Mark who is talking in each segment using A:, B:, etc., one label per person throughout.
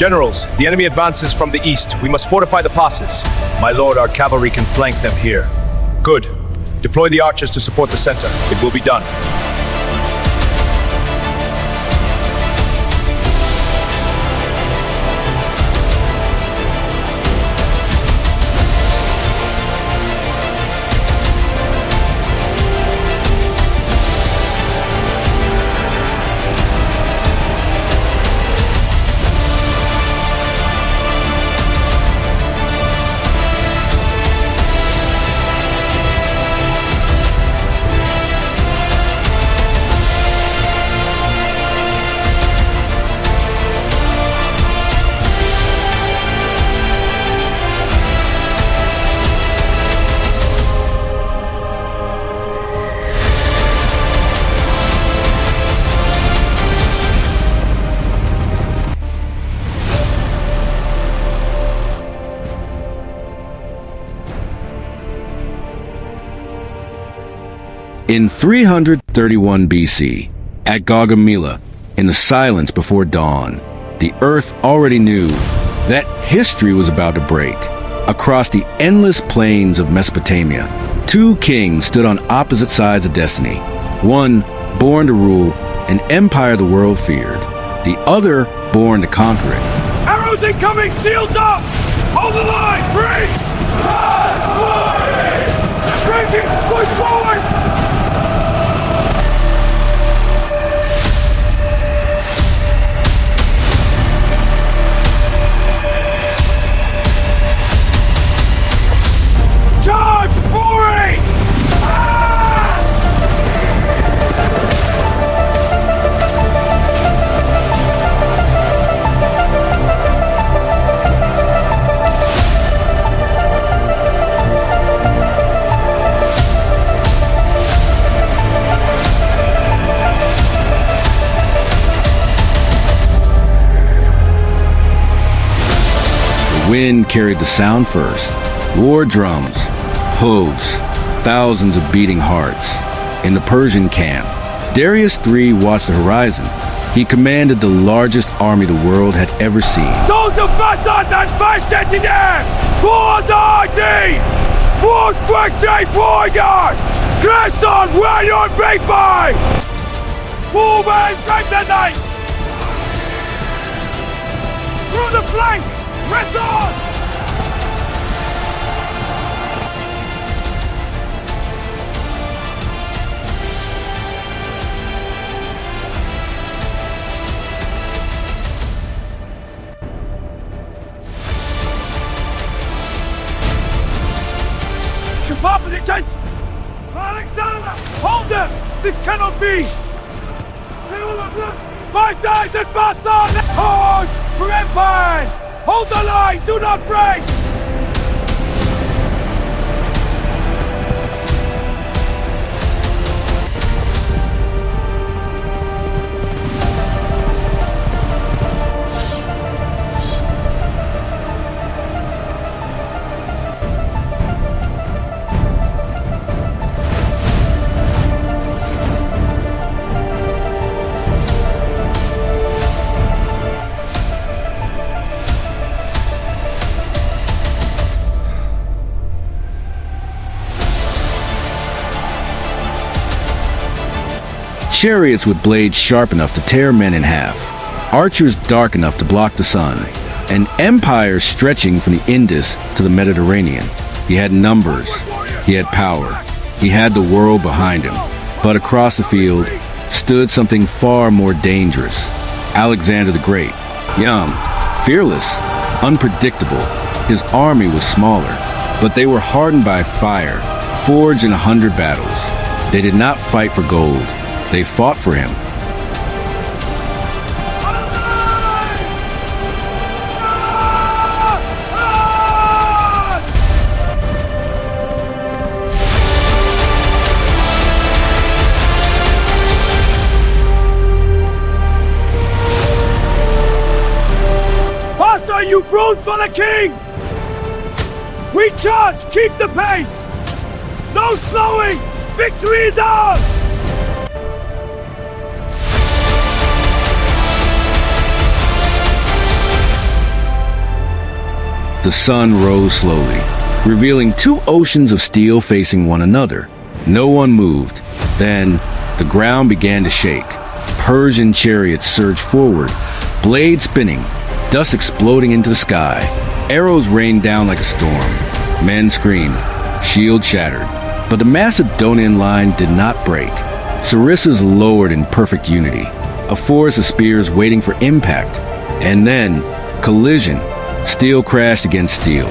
A: Generals, the enemy advances from the east. We must fortify the passes. My lord, our cavalry can flank them here. Good. Deploy the archers to support the center. It will be done.
B: In 331 BC, at Gaugamela, in the silence before dawn, the earth already knew that history was about to break. Across the endless plains of Mesopotamia, two kings stood on opposite sides of destiny. One born to rule an empire the world feared, the other born to conquer it.
A: Arrows incoming! Shields up! Hold the line! Breathe! Breaking! Push forward! Charge! Fury!
B: The wind carried the sound first. War drums, hooves, thousands of beating hearts. In the Persian camp, Darius III watched the horizon. He commanded the largest army the world had ever seen.
A: Soldier Fasad and Fashetide! For the team! For victory for you! Crescent where you're big boy! Full men break the night! Through the flank! Press on! Opposite gents! Alexander! Hold them! This cannot be! Fight dies and fast on! Charge for Empire! Hold the line! Do not break!
B: Chariots with blades sharp enough to tear men in half, archers dark enough to block the sun, an empire stretching from the Indus to the Mediterranean. He had numbers, he had power, he had the world behind him. But across the field stood something far more dangerous. Alexander the Great, young, fearless, unpredictable. His army was smaller, but they were hardened by fire, forged in 100 battles. They did not fight for gold. They fought for him.
A: Faster, you brutes, for the king! We charge! Keep the pace! No slowing! Victory is ours!
B: The sun rose slowly, revealing two oceans of steel facing one another. No one moved. Then, the ground began to shake. Persian chariots surged forward, blades spinning, dust exploding into the sky. Arrows rained down like a storm. Men screamed, shields shattered. But the Macedonian line did not break. Sarissas lowered in perfect unity, a forest of spears waiting for impact. And then, collision. Steel crashed against steel.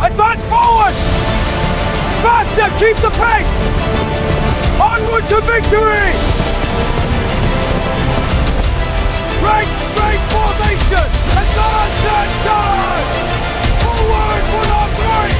A: Advance forward! Faster! Keep the pace! Onward to victory! Right straight formation! Advance and charge! Forward for the great!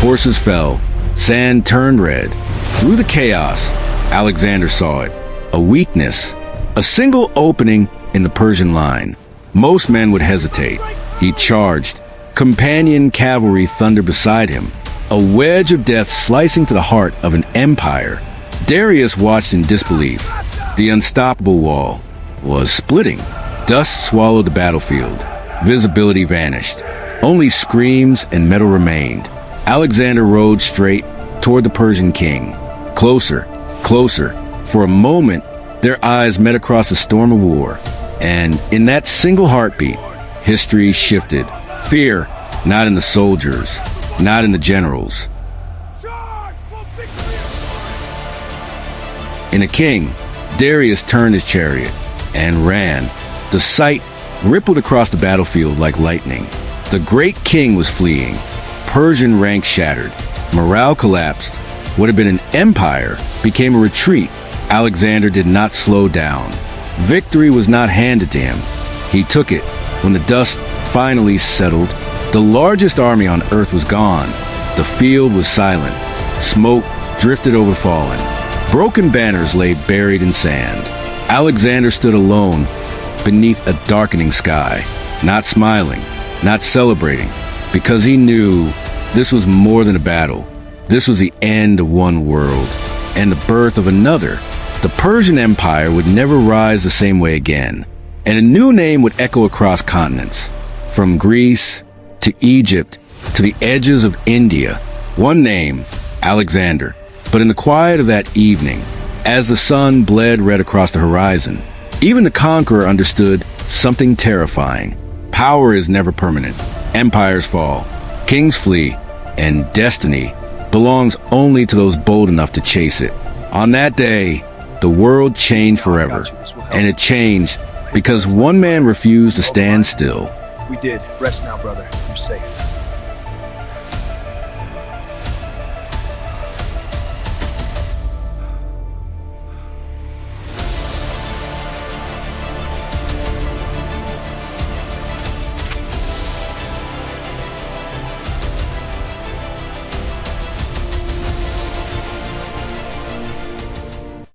B: Horses fell. Sand turned red. Through the chaos, Alexander saw it. A weakness. A single opening in the Persian line. Most men would hesitate. He charged. Companion cavalry thundered beside him. A wedge of death slicing to the heart of an empire. Darius watched in disbelief. The unstoppable wall was splitting. Dust swallowed the battlefield. Visibility vanished. Only screams and metal remained. Alexander rode straight toward the Persian king. Closer, closer. For a moment, their eyes met across a storm of war. And in that single heartbeat, history shifted. Fear, not in the soldiers, not in the generals. In a king, Darius turned his chariot and ran. The sight rippled across the battlefield like lightning. The great king was fleeing. Persian ranks shattered. Morale collapsed. What had been an empire became a retreat. Alexander did not slow down. Victory was not handed to him. He took it. When the dust finally settled, the largest army on earth was gone. The field was silent. Smoke drifted over fallen. Broken banners lay buried in sand. Alexander stood alone beneath a darkening sky, not smiling, not celebrating, because he knew this was more than a battle. This was the end of one world and the birth of another. The Persian Empire would never rise the same way again, and a new name would echo across continents, from Greece to Egypt to the edges of India. One name, Alexander. But in the quiet of that evening, as the sun bled red across the horizon, even the conqueror understood something terrifying. Power is never permanent. Empires fall. Kings flee. And destiny belongs only to those bold enough to chase it. On that day, the world changed forever. And it changed because one man refused to stand still.
C: We did. Rest now, brother. You're safe.